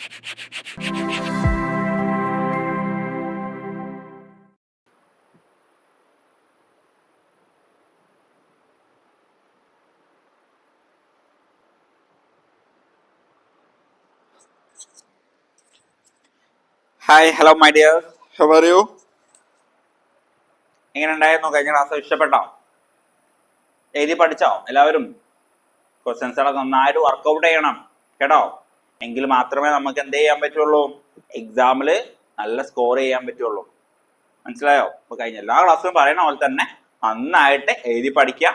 Hi, hello my dear, how are you? എങ്ങനെ ഉണ്ടായിരുന്നു കഴിഞ്ഞ ക്ലാസ്? ഇഷ്ടപ്പെട്ടോ? എഴുതി പഠിച്ചോ എല്ലാവരും? ക്വസ്റ്റ്യൻസുകളൊക്കെ നന്നായിട്ട് വർക്കൗട്ട് ചെയ്യണം കേട്ടോ. എങ്കിൽ മാത്രമേ നമുക്ക് എന്ത് ചെയ്യാൻ പറ്റുള്ളൂ, എക്സാമില് നല്ല സ്കോർ ചെയ്യാൻ പറ്റുള്ളൂ. മനസ്സിലായോ? അപ്പൊ കഴിഞ്ഞ എല്ലാ ക്ലാസ്സിലും പറയുന്ന പോലെ തന്നെ നന്നായിട്ട് എഴുതി പഠിക്കുക.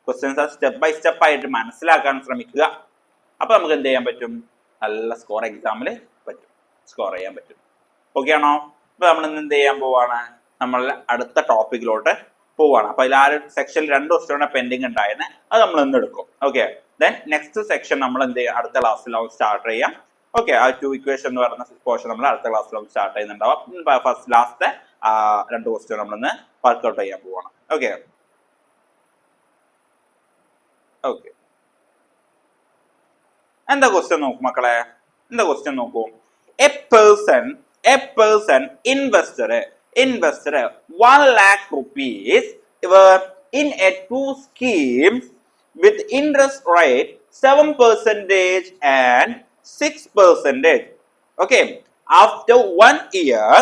ക്വസ്റ്റ്യൻസ് സ്റ്റെപ്പ് ബൈ സ്റ്റെപ്പ് ആയിട്ട് മനസ്സിലാക്കാൻ ശ്രമിക്കുക. അപ്പൊ നമുക്ക് എന്ത് ചെയ്യാൻ പറ്റും, നല്ല സ്കോർ എക്സാമില് പറ്റും, സ്കോർ ചെയ്യാൻ പറ്റും. ഓക്കെ ആണോ? അപ്പൊ നമ്മൾ ഇന്ന് എന്ത് ചെയ്യാൻ പോവാണ്, നമ്മൾ അടുത്ത ടോപ്പിക്കിലോട്ട് പോവാണ്. അപ്പൊ അതിൽ ആ ഒരു സെക്ഷൻ 2 ക്വസ്റ്റ്യൻ പെൻഡിങ് ഉണ്ടായിരുന്നു, അത് നമ്മൾ ഇന്ന് എടുക്കും. ഓക്കെ, ദെൻ നെക്സ്റ്റ് സെക്ഷൻ നമ്മൾ എന്ത് ചെയ്യും, അടുത്ത ക്ലാസ്സിൽ സ്റ്റാർട്ട് ചെയ്യാം. ഓക്കെ, ആ 2 ഇക്വേഷൻ എന്ന് പറയുന്ന പോർഷൻ നമ്മൾ അടുത്ത ക്ലാസ്സിൽ സ്റ്റാർട്ട് ചെയ്യുന്നുണ്ടാവും. ഫസ്റ്റ് ലാസ്റ്റ് 2 ക്വസ്റ്റ്യൻ നമ്മൾ ഇന്ന് വർക്ക്ഔട്ട് ചെയ്യാൻ പോവാണ്. ഓക്കെ ഓക്കെ എന്താ ക്വസ്റ്റ്യൻ നോക്കൂ മക്കളെ, എന്താ ക്വസ്റ്റ്യൻ നോക്കൂ. A person investor 1 lakh rupees in a 2 schemes with interest rate 7% and 6%. Okay, after 1 year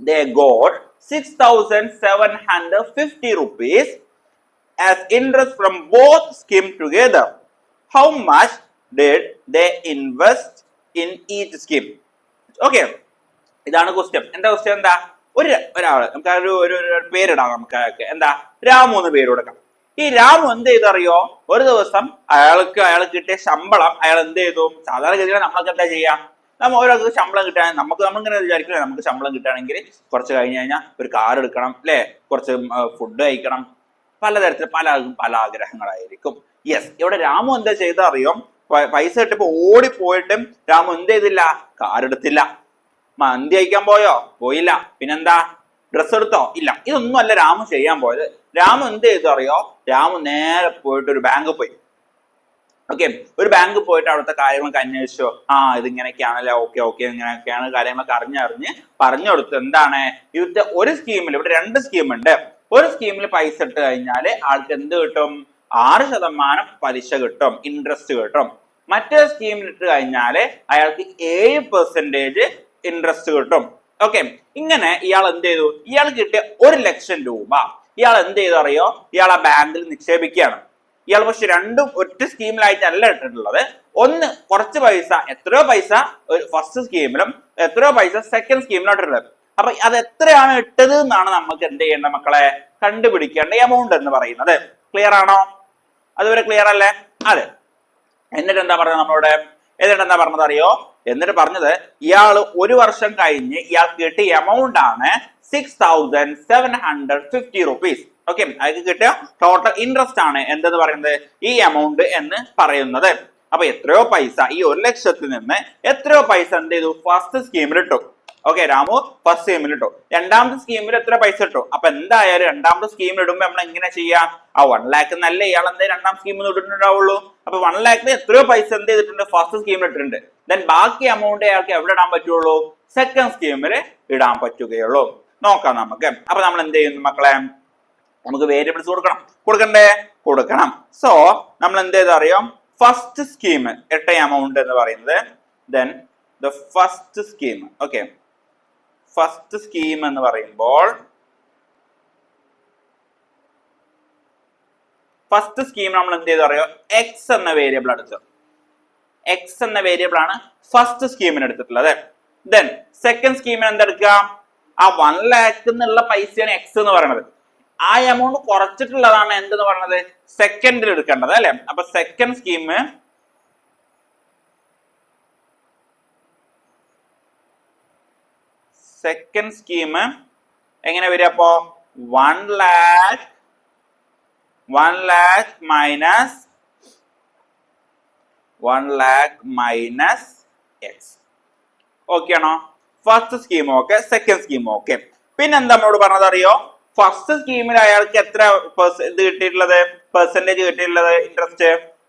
they got 6,750 rupees as interest from both schemes together. How much did they invest in each scheme? Okay, ഇതാണ് question. എന്താ question? എന്താ, ഒരാള് നമുക്ക് ഒരു പേരിടാം, നമുക്ക് എന്താ രാമു എന്ന് പേര് കൊടുക്കാം. ഈ രാമു എന്ത് ചെയ്തറിയോ, ഒരു ദിവസം അയാൾക്ക് കിട്ടിയ ശമ്പളം അയാൾ എന്ത് ചെയ്തു, സാധാരണ ഗതിയിൽ നമ്മളൊക്കെ എന്താ ചെയ്യാം, നമ്മൾ ഒരാൾക്ക് ശമ്പളം കിട്ടാൻ നമ്മളിങ്ങനെ വിചാരിക്കില്ല, നമുക്ക് ശമ്പളം കിട്ടുകയാണെങ്കിൽ കുറച്ച് കഴിഞ്ഞ് കഴിഞ്ഞാൽ ഒരു കാർ എടുക്കണം അല്ലെ, കുറച്ച് ഫുഡ് കഴിക്കണം, പലതരത്തിൽ പല ആഗ്രഹങ്ങളായിരിക്കും. യെസ്, ഇവിടെ രാമു എന്താ ചെയ്തറിയോ, പൈസ കിട്ടിയപ്പോ ഓടിപ്പോയിട്ടും രാമു എന്ത് ചെയ്തില്ല, കാർ എടുത്തില്ല. മന്തി കഴിക്കാൻ പോയോ? പോയില്ല. പിന്നെന്താ, ഡ്രസ്സ് എടുത്തോ? ഇല്ല. ഇതൊന്നും അല്ല രാമു ചെയ്യാൻ പോയത്. രാമു എന്ത് ചെയ്തു അറിയോ, രാമു നേരെ പോയിട്ട് ഒരു ബാങ്കിൽ പോയി. ഓക്കെ, ഒരു ബാങ്കിൽ പോയിട്ട് അവിടുത്തെ കാര്യങ്ങളൊക്കെ അന്വേഷിച്ചോ, ഇതിങ്ങനെയൊക്കെയാണല്ലേ, ഓക്കെ ഇങ്ങനെയൊക്കെയാണ് കാര്യങ്ങളൊക്കെ അറിഞ്ഞ് പറഞ്ഞു കൊടുത്തു. എന്താണ് ഇവിടുത്തെ ഒരു സ്കീമിൽ, ഇവിടെ 2 സ്കീമുണ്ട്. ഒരു സ്കീമിൽ പൈസ ഇട്ട് കഴിഞ്ഞാല് ആൾക്ക് എന്ത് കിട്ടും, 6% പലിശ കിട്ടും, ഇൻട്രസ്റ്റ് കിട്ടും. മറ്റേ സ്കീമിൽ ഇട്ട് കഴിഞ്ഞാല് അയാൾക്ക് 7% ഇൻട്രസ്റ്റ് കിട്ടും. ഓക്കെ, ഇങ്ങനെ ഇയാൾ എന്ത് ചെയ്തു, ഇയാൾ കിട്ടിയ 1 ലക്ഷം രൂപ ഇയാൾ എന്ത് ചെയ്തു അറിയോ, ഇയാൾ ആ ബാങ്കിൽ നിക്ഷേപിക്കുകയാണ്. ഇയാൾ പക്ഷെ രണ്ടും ഒറ്റ സ്കീമിലായിട്ടല്ല ഇട്ടിട്ടുള്ളത്. ഒന്ന് കുറച്ച് പൈസ, എത്രയോ പൈസ ഫസ്റ്റ് സ്കീമിലും എത്രയോ പൈസ സെക്കൻഡ് സ്കീമിലും ഇട്ടിട്ടുള്ളത്. അപ്പൊ അത് എത്രയാണ് ഇട്ടത് എന്നാണ് നമുക്ക് എന്ത് ചെയ്യേണ്ട മക്കളെ, കണ്ടുപിടിക്കേണ്ട എമൗണ്ട് എന്ന് പറയുന്നത്. ക്ലിയർ ആണോ? അതുവരെ ക്ലിയർ അല്ലേ? അതെ. എന്നിട്ട് എന്താ പറഞ്ഞത് നമ്മളോട്, എന്താ പറഞ്ഞത് അറിയോ, എന്നിട്ട് പറഞ്ഞത് ഇയാൾ 1 വർഷം കഴിഞ്ഞ് ഇയാൾക്ക് കിട്ടിയ എമൗണ്ട് ആണ് 6,750 rupees. ഓക്കെ, അയാൾക്ക് കിട്ടിയ ടോട്ടൽ ഇൻട്രസ്റ്റ് ആണ് എന്തെന്ന് പറയുന്നത്, ഈ എമൗണ്ട് എന്ന് പറയുന്നത്. അപ്പൊ എത്രയോ പൈസ, ഈ 1 ലക്ഷത്തിൽ നിന്ന് എത്രയോ പൈസ എന്ത് ചെയ്തു, ഫസ്റ്റ് സ്കീമിൽ ഇട്ടു. ഓക്കെ, രാമു ഫസ്റ്റ് സ്കീമിൽ ഇട്ടു. രണ്ടാമത്തെ സ്കീമിൽ എത്ര പൈസ ഇട്ടു? അപ്പൊ എന്തായാലും രണ്ടാമത്തെ സ്കീമിൽ ഇടുമ്പോ നമ്മൾ എങ്ങനെ ചെയ്യാം, ആ 1 lakh നല്ല ഇയാൾ എന്തായാലും രണ്ടാം സ്കീമിൽ ഇട്ടിട്ടുണ്ടാവുള്ളൂ. അപ്പൊ 1 lakh എത്രയോ പൈസ എന്ത് ചെയ്തിട്ടുണ്ട്, ഫസ്റ്റ് സ്കീമിൽ ഇട്ടിട്ടുണ്ട്. ദെൻ ബാക്കി എമൗണ്ട് അയാൾക്ക് എവിടെ ഇടാൻ പറ്റുള്ളൂ, സെക്കൻഡ് സ്കീമിൽ ഇടാൻ പറ്റുകയുള്ളൂ. നോക്കാം നമുക്ക്. അപ്പൊ നമ്മൾ എന്ത് ചെയ്യുന്നു മക്കളെ, നമുക്ക് വേരിയബിൾസ് കൊടുക്കണം. സോ നമ്മൾ എന്ത് ചെയ്ത് അറിയാം, ഫസ്റ്റ് സ്കീം ഇട്ട എമൗണ്ട് എന്ന് പറയുന്നത്, then the first scheme. Okay, first scheme എന്ന് പറയുമ്പോൾ ഫസ്റ്റ് സ്കീം നമ്മൾ എന്ത് ചെയ്ത് അറിയോ, എക്സ് എന്ന വേരിയബിൾ എടുത്തു. എക്സ് എന്ന വേരിയബിൾ ആണ് ഫസ്റ്റ് സ്കീമിന് എടുത്തിട്ടുള്ളത്. ദെൻ സെക്കൻഡ് സ്കീമിന് എന്തെടുക്കുക, ആ 1 lakh എന്നുള്ള പൈസയാണ് എക്സ് എന്ന് പറയുന്നത്. ആ എമൗണ്ട് കുറച്ചിട്ടുള്ളതാണ് എന്തെന്ന് പറയുന്നത്, സെക്കൻഡിൽ എടുക്കേണ്ടത് അല്ലെ. അപ്പൊ സെക്കൻഡ് സ്കീം എങ്ങനെ വരിക, അപ്പോ 1 lakh മൈനസ് എക്സ്. ഓക്കെ ആണോ? First scheme okay, second scheme okay. പിന്നെ എന്താ നമ്മളോട് പറഞ്ഞത് അറിയോ, ഫസ്റ്റ് സ്കീമിൽ അയാൾക്ക് എത്ര ഇത് കിട്ടിയിട്ടുള്ളത്, പെർസെന്റേജ് കിട്ടിയിട്ടുള്ളത് ഇൻട്രസ്റ്റ്.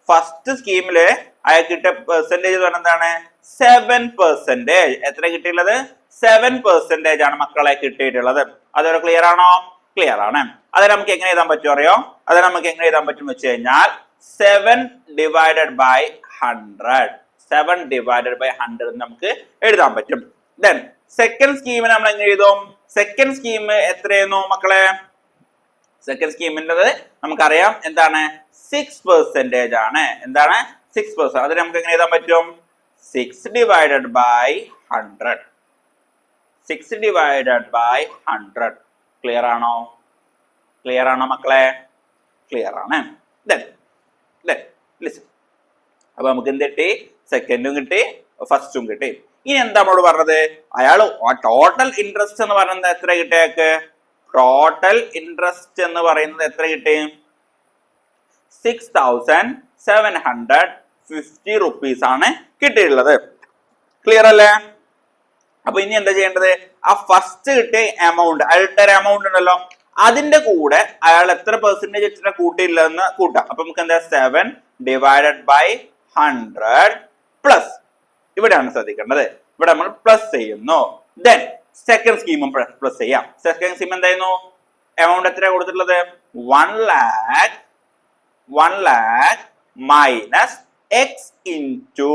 ഫസ്റ്റ് സ്കീമില് അയാൾക്ക് കിട്ടിയ പെർസെന്റേജ് പറഞ്ഞ എന്താണ് 7%. എത്ര കിട്ടിയുള്ളത് 7% ആണ് മക്കളെ കിട്ടിയിട്ടുള്ളത്. അതോടെ ക്ലിയർ ആണോ? ക്ലിയർ ആണ്. അത് നമുക്ക് എങ്ങനെ എഴുതാൻ പറ്റും അറിയോ? അത് നമുക്ക് എങ്ങനെ എഴുതാൻ പറ്റും വെച്ച് കഴിഞ്ഞാൽ 7 ഡിവൈഡഡ് ബൈ 100. 7 ഡിവൈഡഡ് ബൈ 100 നമുക്ക് എഴുതാൻ പറ്റും. ദെൻ സെക്കൻഡ് സ്കീമിന് നമ്മൾ എങ്ങനെ എഴുതും? സെക്കൻഡ് സ്കീം എത്രയായിരുന്നു മക്കളെ? സെക്കൻഡ് സ്കീമിൻ്റെത് നമുക്കറിയാം എന്താണ് 6% ആണ്. എന്താണ് 6%? അത് നമുക്ക് എങ്ങനെ എഴുതാൻ പറ്റും? 6 divided by 100. 6 divided by 100. Clear ആണോ? ക്ലിയർ ആണോ മക്കളെ? ക്ലിയർ ആണ്. ലിസൺ. അപ്പൊ നമുക്ക് എന്ത് കിട്ടി? സെക്കൻഡും കിട്ടി, ഫസ്റ്റും കിട്ടി. ഇനി എന്താ നമ്മളോട് പറഞ്ഞത്? അയാൾ ടോട്ടൽ ഇൻട്രസ്റ്റ് എന്ന് പറയുന്നത് എത്ര കിട്ടിയേക്ക്? ടോട്ടൽ ഇൻട്രസ്റ്റ് എന്ന് പറയുന്നത് എത്ര കിട്ടി? 6,750 rupees ആണ് കിട്ടിയിട്ടുള്ളത്. ക്ലിയർ അല്ലേ? അപ്പൊ ഇനി എന്താ ചെയ്യേണ്ടത്? ആ ഫസ്റ്റ് കിട്ടിയ എമൗണ്ട്, അയാളുടെ ഒരു എമൗണ്ട് ഉണ്ടല്ലോ, അതിന്റെ കൂടെ അയാൾ എത്ര പെർസെന്റേജ് വെച്ചിട്ട് കൂട്ടിയില്ലെന്ന് കൂട്ടാം. അപ്പൊ നമുക്ക് എന്താ 7 ഡിവൈഡഡ് ബൈ 100 പ്ലസ്, ഇവിടെയാണ് ശ്രദ്ധിക്കേണ്ടത്, ഇവിടെ നമ്മൾ പ്ലസ് ചെയ്യുന്നു. ദെൻ സെക്കൻഡ് സ്കീമും പ്ലസ് ചെയ്യാം. സെക്കൻഡ് സ്കീം എന്തായിരുന്നു? എമൗണ്ട് എത്രയാണ് കൊടുത്തിട്ടുള്ളത്? 1 lakh minus x into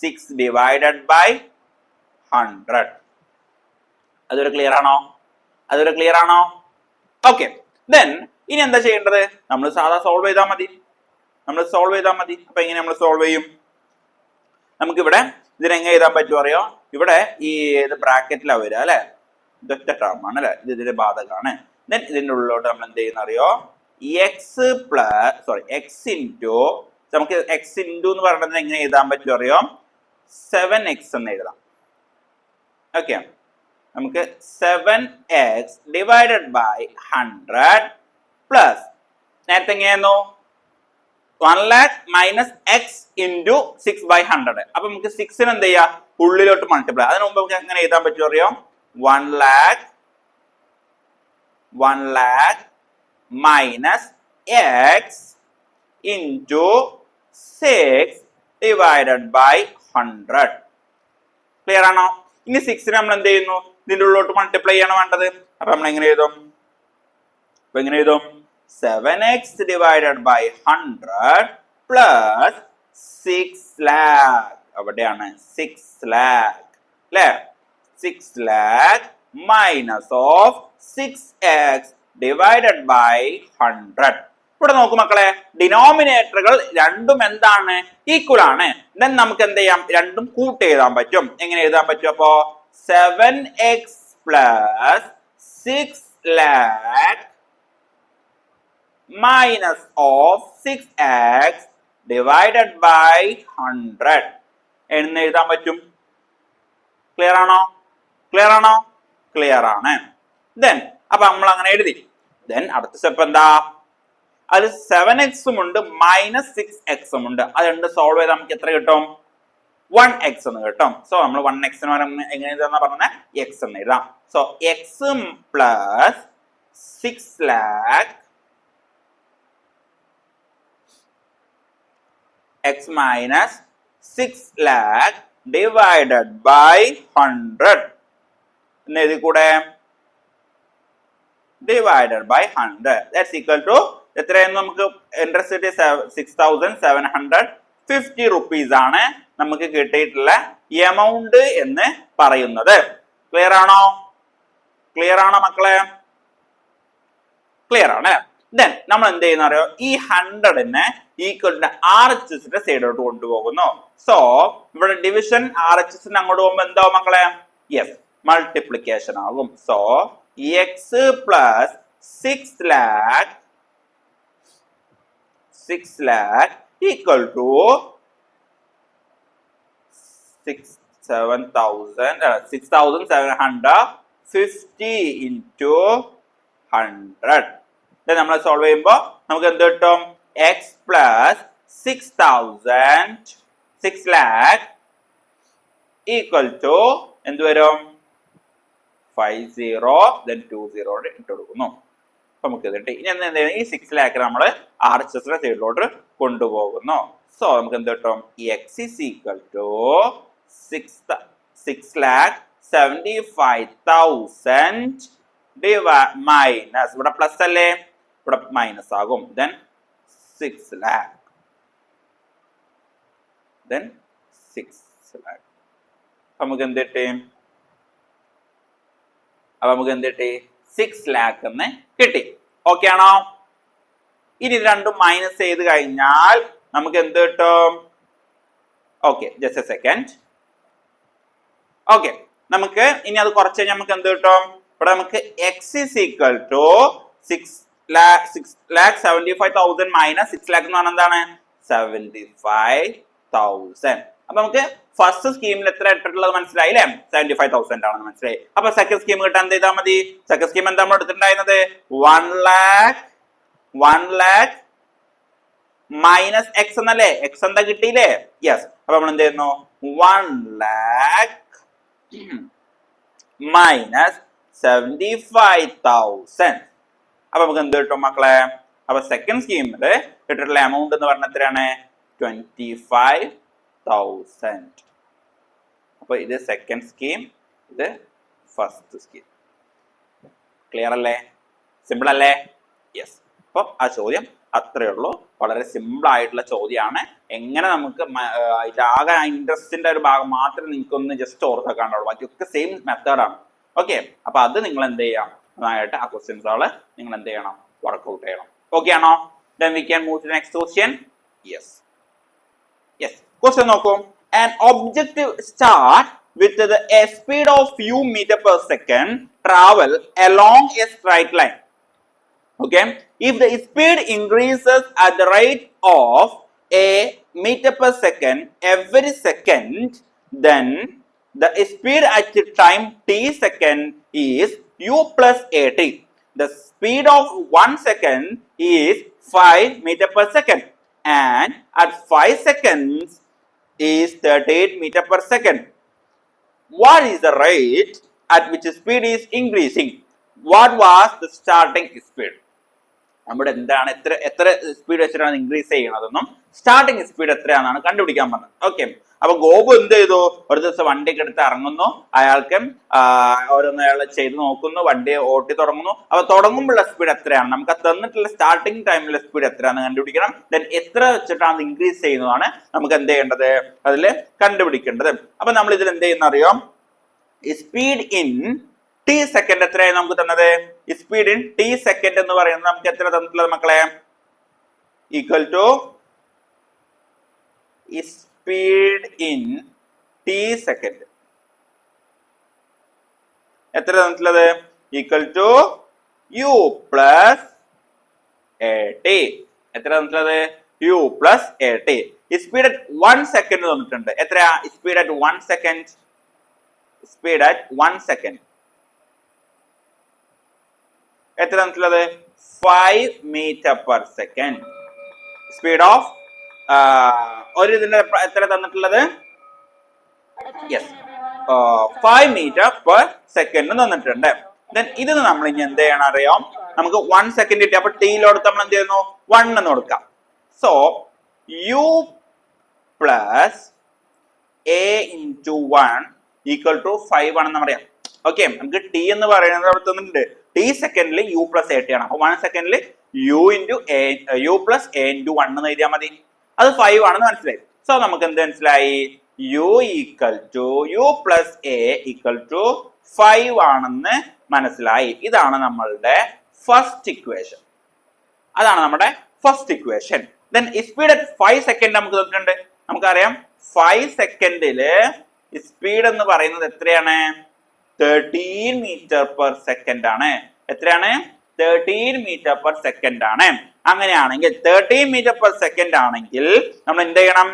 6 divided by 100. അതൊരു ക്ലിയർ ആണോ? അതൊരു ക്ലിയർ ആണോ? ഓക്കെ. ദെൻ ഇനി എന്താ ചെയ്യേണ്ടത്? നമ്മൾ സാധാ സോൾവ് ചെയ്താൽ മതി. അപ്പൊ എങ്ങനെ നമ്മൾ സോൾവ് ചെയ്യും? നമുക്കിവിടെ ഇതിനെങ്ങനെ എഴുതാൻ പറ്റും അറിയോ? ഇവിടെ ഈ ബ്രാക്കറ്റിലാണ് വരിക അല്ലെ, ഇതൊറ്റ ടേം ആണ് അല്ലെ, ഇത് ഇതിന്റെ ബാധകമാണ്. ദെൻ ഇതിന്റെ ഉള്ളിലോട്ട് നമ്മൾ എന്ത് ചെയ്യുന്ന അറിയോ? എക്സ് ഇൻറ്റു, നമുക്ക് എക്സ് ഇൻറ്റു എന്ന് പറയുന്നത് എങ്ങനെ എഴുതാൻ പറ്റും അറിയോ? 7x എന്ന് എഴുതാം. ഓക്കെ, നമുക്ക് 7x ഡിവൈഡഡ് ബൈ 100 പ്ലസ്, നേരത്തെ എങ്ങനെയായിരുന്നു? 1 lakh മൈനസ് എക്സ് ഇൻറ്റു 6/100. അപ്പൊ നമുക്ക് 6 എന്ത് ചെയ്യാം? ഉള്ളിലോട്ട് മൾട്ടിപ്ലൈ. അതിന് മുമ്പ് നമുക്ക് എങ്ങനെ എഴുതാൻ പറ്റും അറിയോ? 1 lakh minus x into 6 divided by 100. Clear ആണോ? ഇനി 6 നമ്മൾ എന്ത് ചെയ്യുന്നു? ഇതിന്റെ ഉള്ളിലോട്ട് മൾട്ടിപ്ലൈ ചെയ്യാണ് വേണ്ടത്. അപ്പൊ നമ്മൾ എങ്ങനെ എഴുതും? 7x divided by 100 plus 6 lakh. അവിടെയാണ് 6 lakh അല്ലേ? 6 lakh minus of 6x divided by 100. ഇവിടെ നോക്കൂ മക്കളെ, ഡിനോമിനേറ്ററുകൾ രണ്ടും എന്താണ്? ഈക്വൽ ആണ്. ദെൻ നമുക്ക് എന്ത് ചെയ്യാം? രണ്ടും കൂട്ടി എഴുതാൻ പറ്റും. എങ്ങനെ എഴുതാൻ പറ്റും? അപ്പോ 7x plus 6 lakh minus of 6x divided by 100 എന്ന് എഴുതാൻ പറ്റും. ക്ലിയർ ആണോ? ക്ലിയർ ആണോ? ക്ലിയർ ആണ്. ദെൻ അപ്പൊ നമ്മൾ അങ്ങനെ എഴുതി. ദെൻ അടുത്ത സ്റ്റെപ്പ് എന്താ? അത് 7x ഉണ്ട് മൈനസ് 6x ഉണ്ട്. അത് രണ്ട് സോൾവ് ചെയ്താൽ നമുക്ക് എത്ര കിട്ടും? 1x എന്ന് കിട്ടും. സോ നമ്മൾ 1x എന്ന് പറയുന്നത് എങ്ങനെ എഴുതാന്നാ പറഞ്ഞത്? x എന്ന് എഴുതാം. So x plus 6 lakh x minus 6 lakh divided by 100 എന്ന് എഴുതി കൂടെ, divided by 100 that's equal to എത്രയാണ്? നമുക്ക് ഇൻട്രസ്റ്റ് 6,750 rupees ആണ് നമുക്ക് കിട്ടിയിട്ടുള്ള എമൗണ്ട് എന്ന് പറയുന്നത്. ക്ലിയർ ആണോ? ക്ലിയർ ആണോ മക്കളെ? ക്ലിയർ ആണ്. ദെൻ നമ്മൾ എന്ത് ചെയ്യുന്ന അറിയോ? ഈ 100നെ ഈക്വലിന്റെ RHSന്റെ സൈഡോട്ട് കൊണ്ടുപോകുന്നു. സോ ഇവിടെ ഡിവിഷൻ RHSന് അങ്ങോട്ട് പോകുമ്പോൾ എന്താവും മക്കളെ? യെസ്, മൾട്ടിപ്ലിക്കേഷൻ ആകും. So x plus 6 lakh equal to 6,750 into 100. നമ്മൾ സോൾവ് ചെയ്യുമ്പോൾ നമുക്ക് എന്ത് കിട്ടും? X plus 6 lakh equal to എന്ത് വരും? 50 then 20 ഇട്ട് കൊടുക്കുന്നു. നമുക്ക് കിട്ടി. ഇനി എന്ത്? ഈ 6 lakh നമ്മൾ RHSന്റെ സൈഡിലോട്ട് കൊണ്ടുപോകുന്നു. സോ നമുക്ക് എന്ത് കിട്ടും? X is equal to 6,75,000 minus, ഇവിടെ പ്ലസ് അല്ലേ, ഇവിടെ മൈനസ് ആകും, then 6 lakh, then 6 lakh. നമുക്ക് എന്ത് കിട്ടി? അപ്പൊ നമുക്ക് എന്ത് കിട്ടി? 6 lakh എന്ന് കിട്ടി. ഓക്കെ ആണോ? ഇനി രണ്ടും മൈനസ് ചെയ്ത് കഴിഞ്ഞാൽ നമുക്ക് എന്ത് കിട്ടും? Okay, just A second. Okay, നമുക്ക് ഇനി അത് കുറച്ച് കഴിഞ്ഞാൽ നമുക്ക് എന്ത് കിട്ടും? ഇവിടെ നമുക്ക് x is equal to 6,75,000 minus 6 lakh എന്ന് പറഞ്ഞാൽ എന്താണ്? 75,000. അപ്പൊ നമുക്ക് ഫസ്റ്റ് സ്കീമിൽ എത്ര ഇട്ടിട്ടുള്ളത് മനസ്സിലായി അല്ലേ? 75,000 ആണെന്ന് മനസ്സിലായി. അപ്പൊ സെക്കൻഡ് സ്കീം കിട്ടാൻ എന്ത് ചെയ്താൽ മതി? സെക്കൻഡ് സ്കീം എന്താ നമ്മൾ എടുത്തിട്ടുണ്ടായിരുന്നത്? 1 lakh മൈനസ് എക്സ് എന്നല്ലേ? എക്സ് എന്താ കിട്ടിയില്ലേ? യെസ്. അപ്പൊ നമ്മൾ എന്ത് ചെയ്യുന്നു? 1 lakh മൈനസ് 75,000. അപ്പൊ നമുക്ക് എന്ത് കിട്ടും മക്കളെ? അപ്പൊ സെക്കൻഡ് സ്കീമിൽ കിട്ടിയിട്ടുള്ള എമൗണ്ട് എന്ന് പറഞ്ഞ എത്രയാണ്? 25,000. അപ്പൊ ഇത് സെക്കൻഡ് സ്കീം, ഇത് ഫസ്റ്റ് സ്കീം. ക്ലിയർ അല്ലേ? സിമ്പിൾ അല്ലേ? യെസ്. അപ്പൊ ആ ചോദ്യം അത്രയേ ഉള്ളൂ. വളരെ സിമ്പിൾ ആയിട്ടുള്ള ചോദ്യമാണ്. എങ്ങനെ നമുക്ക് ആകെ ഇൻട്രസ്റ്റിന്റെ ഒരു ഭാഗം മാത്രമേ നിങ്ങൾക്ക് ഒന്ന് ജസ്റ്റ് ഓർത്താക്കാണ്ടുള്ളൂ, ബാക്കിയൊക്കെ സെയിം മെത്തേഡാണ്. ഓക്കെ, അപ്പൊ അത് നിങ്ങൾ എന്ത് ചെയ്യാം? നന്നായിട്ട് ആ ക്വസ്റ്റ്യൻസുകൾ നിങ്ങൾ എന്ത് ചെയ്യണം? വർക്ക്ഔട്ട് ചെയ്യണം. ഓക്കെ ആണോ? Then we can move to the next question. Yes. Question നോക്കൂ. An objective start with a speed of few meter per second travel along a straight line. Okay, if the speed increases at the rate of a meter per second every second, then the speed at time t second is u plus at. The speed of 1 second is 5 meter per second, and at 5 seconds is 38 meter per second. What is the rate at which speed is increasing? What was the starting speed? നമ്മുടെ എന്താണ് എത്ര speed വെച്ചിട്ടാണ് increase ചെയ്യണതെന്നും starting speed എത്രയാണെന്നാണ് കണ്ടുപിടിക്കാൻ പറഞ്ഞത്. Okay, അപ്പൊ ഗോപു എന്ത് ചെയ്തു? ഒരു ദിവസം വണ്ടിയൊക്കെ എടുത്ത് ഇറങ്ങുന്നു, അയാൾക്ക് ഓരോന്ന് അയാൾ ചെയ്ത് നോക്കുന്നു, വണ്ടി ഓട്ടി തുടങ്ങുന്നു. അപ്പൊ തുടങ്ങുമ്പോഴുള്ള സ്പീഡ് എത്രയാണ്? നമുക്ക് തന്നിട്ടുള്ള സ്റ്റാർട്ടിങ് ടൈമിലെ സ്പീഡ് എത്രയാണെന്ന് കണ്ടുപിടിക്കണം. ദെൻ എത്ര വെച്ചിട്ടാണ് ഇൻക്രീസ് ചെയ്യുന്നതാണ് നമുക്ക് എന്ത് ചെയ്യേണ്ടത്? അതിൽ കണ്ടുപിടിക്കേണ്ടത്. അപ്പൊ നമ്മൾ ഇതിൽ എന്ത് ചെയ്യുന്ന അറിയാം? സ്പീഡ് ഇൻ ടി സെക്കൻഡ് എത്രയാണ് നമുക്ക് തന്നത്? സ്പീഡ് ഇൻ ടി സെക്കൻഡ് എന്ന് പറയുന്നത് നമുക്ക് എത്ര തന്നിട്ടുള്ളത് മക്കളെ? Equal to speed in t second എത്ര തന്നിട്ടുള്ളത്? Equal to u plus a t. എത്ര തന്നിട്ടുള്ളത്? U plus a t. Speed at 1 second തന്നിട്ടുണ്ട്. എത്രയാ speed at 1 second? Speed at 1 second എത്ര തന്നിട്ടുള്ളത്? 5 metre per second. Speed of ഒരു ഇതിന്റെ എത്ര തന്നിട്ടുള്ളത്? യെസ്, 5 മീറ്റർ പെർ സെക്കൻഡ് തന്നിട്ടുണ്ട്. ദെൻ ഇത് നമ്മൾ ഇനി എന്ത് ചെയ്യണം അറിയാം? നമുക്ക് 1 സെക്കൻഡ് കിട്ടി. അപ്പൊ ടിയിലോടുത്ത് നമ്മൾ എന്ത് ചെയ്യുന്നു? 1 എന്ന് കൊടുക്കാം. So u plus a into 1 equal to 5 ആണെന്ന് പറയാം. ഓക്കെ, നമുക്ക് ടി എന്ന് പറയുന്നത് അവിടെ തന്നിട്ടുണ്ട്. ടി സെക്കൻഡിൽ യു പ്ലസ് എ ടി ആണ്. അപ്പൊ 1 സെക്കൻഡിൽ യു പ്ലസ് എ ഇൻറ്റു 1 എന്ന് എഴുതിയാൽ മതി. അത് 5 ആണെന്ന് മനസ്സിലായി. സോ നമുക്ക് എന്ത് മനസ്സിലായി? U equal to u plus a equal to 5 ആണെന്ന് മനസ്സിലായി. ഇതാണ് നമ്മളുടെ ഫസ്റ്റ് ഇക്വേഷൻ. അതാണ് നമ്മുടെ first equation. Then speed at 5 second നമുക്ക് തന്നിട്ടുണ്ട്. നമുക്കറിയാം 5 സെക്കൻഡില് സ്പീഡ് എന്ന് പറയുന്നത് എത്രയാണ്? 13 മീറ്റർ പെർ സെക്കൻഡ് ആണ്. എത്രയാണ്? 13 മീറ്റർ പെർ സെക്കൻഡ് ആണ്. അങ്ങനെയാണെങ്കിൽ 13 മീറ്റർ പെർ സെക്കൻഡ് ആണെങ്കിൽ നമ്മൾ എന്ത് ചെയ്യണം?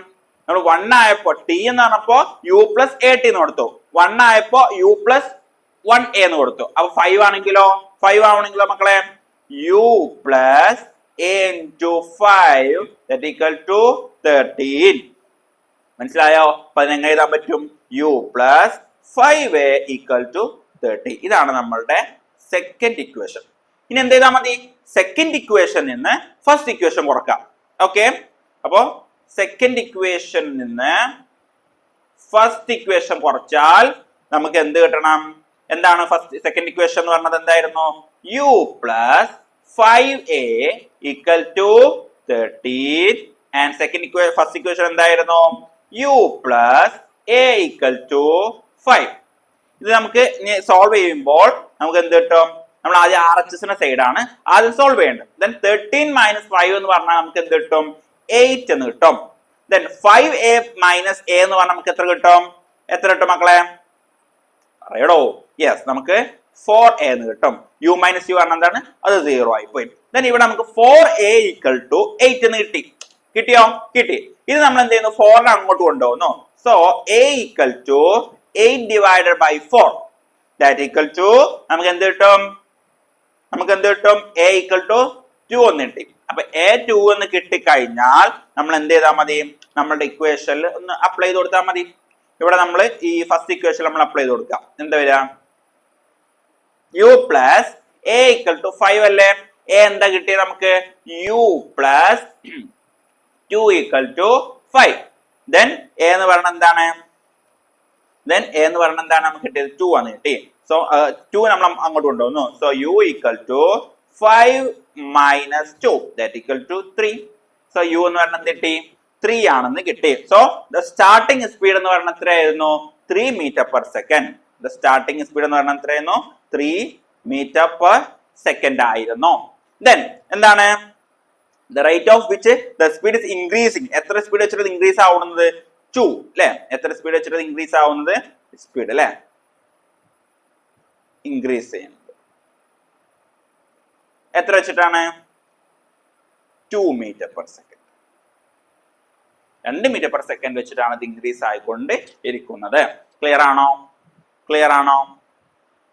നമ്മൾ 1 ആയപ്പോ ടി എന്ന് പറഞ്ഞപ്പോ യു പ്ലസ് എ ടി എന്ന് കൊടുത്തു. 1 ആയപ്പോ യു പ്ലസ് 1 എ എന്ന് കൊടുത്തു. അപ്പൊ 5 ആണെങ്കിലോ മക്കളെ u plus a into 5 that equal to 13. മനസ്സിലായോ? അപ്പൊ അതിനെങ്ങനെ എഴുതാൻ പറ്റും? U plus 5a equal to 30. ഇതാണ് നമ്മളുടെ സെക്കൻഡ് ഇക്വേഷൻ. ഇനി എന്ത് ചെയ്താൽ മതി? സെക്കൻഡ് ഇക്വേഷൻ നിന്ന് ഫസ്റ്റ് ഇക്വേഷൻ കുറക്കാം. ഓക്കെ, അപ്പോ സെക്കൻഡ് ഇക്വേഷനിൽ നിന്ന് ഫസ്റ്റ് ഇക്വേഷൻ കുറച്ചാൽ നമുക്ക് എന്ത് കിട്ടണം? എന്താണ് സെക്കൻഡ് ഇക്വേഷൻ എന്ന് പറഞ്ഞത്? എന്തായിരുന്നു? u plus 5a equal to 13 and first equation എന്തായിരുന്നു? u plus a equal to 5. ഇത് നമുക്ക് സോൾവ് ചെയ്യുമ്പോൾ നമുക്ക് എന്ത് കിട്ടും? നമ്മൾ ആദ്യം RHS സൈഡ് ആണ് ആദ്യം സോൾവ് ചെയ്യേണ്ടത്. then 13 minus 5 എന്ന് പറഞ്ഞാൽ നമുക്ക് എന്ത് കിട്ടും? 8 എന്ന് കിട്ടും. then 5a minus a എന്ന് പറഞ്ഞാൽ നമുക്ക് എത്ര കിട്ടും? എത്ര കിട്ടും മക്കളെ? പറയടോ. യെസ്, നമുക്ക് 4a എന്ന് കിട്ടും. u minus u പറഞ്ഞാൽ എന്താണ്? അത് 0 ആയി പോയി. then ഇവിടെ നമുക്ക് 4a equal to 8 എന്ന് കിട്ടി. കിട്ടിയോ? കിട്ടി. ഇത് നമ്മൾ എന്ത് ചെയ്യുന്നു? 4 അങ്ങോട്ട് കൊണ്ടുപോകുന്നു. so a equal to 8 divided by 4 that equal to നമുക്ക് എന്ത് കിട്ടും? a equal to 2 എന്ന് കിട്ടി. അപ്പൊ a 2 എന്ന് കിട്ടിക്കഴിഞ്ഞാൽ നമ്മൾ എന്ത് ചെയ്താൽ മതി? നമ്മളുടെ ഇക്വേഷനിൽ ഒന്ന് അപ്ലൈ ചെയ്ത് കൊടുത്താൽ മതി. ഇവിടെ നമ്മൾ ഈ ഫസ്റ്റ് ഇക്വേഷൻ നമ്മൾ അപ്ലൈ ചെയ്ത് കൊടുക്കാം. എന്താ വരിക? u plus a equal to 5 അല്ലേ? a എന്താ കിട്ടിയത് നമുക്ക്? u plus 2 equal to 5. then a എന്ന് പറഞ്ഞാൽ എന്താണ്? നമുക്ക് കിട്ടിയത് 2 ആണ് കിട്ടി. സോ 2 നമ്മൾ അങ്ങോട്ട് കൊണ്ടുവന്നു. So u equal to 5 minus 2 that equal to 3. So u എന്ന് പറഞ്ഞാൽ എന്ത് കിട്ടി? 3 ആണെന്ന് കിട്ടി. സോ ദ സ്റ്റാർട്ടിംഗ് സ്പീഡ് എന്ന് പറഞ്ഞാൽ എത്രയായിരുന്നു? 3 meter per second. The starting speed എന്ന് പറഞ്ഞാൽ എത്രയായിരുന്നു? 3 meter per second ആയിരുന്നു. then എന്താണ്? the rate of which the speed is increasing. എത്ര സ്പീഡ് വെച്ചിട്ട് ഇൻക്രീസ് ആവുന്നത്? 2 അല്ലേ? എത്ര സ്പീഡ് വെച്ചിട്ട് ഇൻക്രീസ് ആവുന്നത്? സ്പീഡ് അല്ലേ? ഇൻക്രീസ് ചെയ്യുന്നത് എത്ര വെച്ചിട്ടാണ്? 2 meter per second. 2 meter per second വെച്ചിട്ടാണ് ഇത് ഇൻക്രീസ് ആയിക്കൊണ്ട് ഇരിക്കുന്നത്. ക്ലിയർ ആണോ?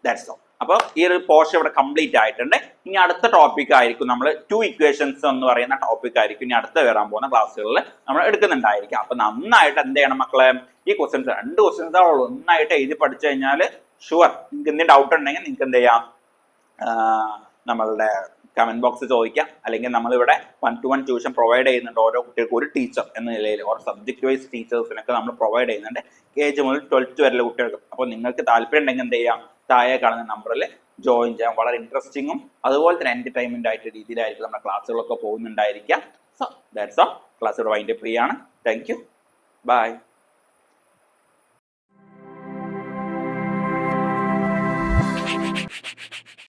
That's all. അപ്പോൾ ഈ ഒരു പോർഷൻ ഇവിടെ കംപ്ലീറ്റ് ആയിട്ടുണ്ട്. ഇനി അടുത്ത ടോപ്പിക് ആയിരിക്കും നമ്മൾ 2 ഇക്വേഷൻസ് എന്ന് പറയുന്ന ടോപ്പിക് ആയിരിക്കും ഇനി അടുത്ത വരാൻ പോകുന്ന ക്ലാസ്സുകളിൽ നമ്മൾ എടുക്കുന്നുണ്ടായിരിക്കും. അപ്പൊ നന്നായിട്ട് എന്ത് ചെയ്യണം മക്കളെ? ഈ ക്വസ്റ്റ്യൻസ് 2 ക്വസ്റ്റ്യൻസ് ഉള്ളൂ. നന്നായിട്ട് എഴുതി പഠിച്ചു കഴിഞ്ഞാൽ ഷുവർ നിങ്ങൾക്ക് എന്തെങ്കിലും ഡൗട്ട് ഉണ്ടെങ്കിൽ നിങ്ങൾക്ക് എന്ത് ചെയ്യാം? നമ്മളുടെ കമന്റ് ബോക്സ് ചോദിക്കാം. അല്ലെങ്കിൽ നമ്മളിവിടെ 1-to-1 ട്യൂഷൻ പ്രൊവൈഡ് ചെയ്യുന്നുണ്ട്. ഓരോ കുട്ടികൾക്ക് ഒരു ടീച്ചർ എന്ന നിലയിൽ ഓരോ സബ്ജക്ട് വൈസ് ടീച്ചേഴ്സിനൊക്കെ നമ്മൾ പ്രൊവൈഡ് ചെയ്യുന്നുണ്ട്. KG മുതൽ 12th വരെയുള്ള കുട്ടികൾക്ക്. അപ്പോൾ നിങ്ങൾക്ക് താല്പര്യം ഉണ്ടെങ്കിൽ എന്ത് ചെയ്യാം? താഴെ കാണുന്ന നമ്പറിൽ ജോയിൻ ചെയ്യാം. വളരെ ഇൻട്രസ്റ്റിങ്ങും അതുപോലെ തന്നെ എന്റർടൈൻമെന്റ് ആയിട്ട് രീതിയിലായിരിക്കും നമ്മുടെ ക്ലാസ്സുകളൊക്കെ പോകുന്നുണ്ടായിരിക്കാം. So that's all. Class wind up ചെയ്യാണ്. Thank you. ബൈ.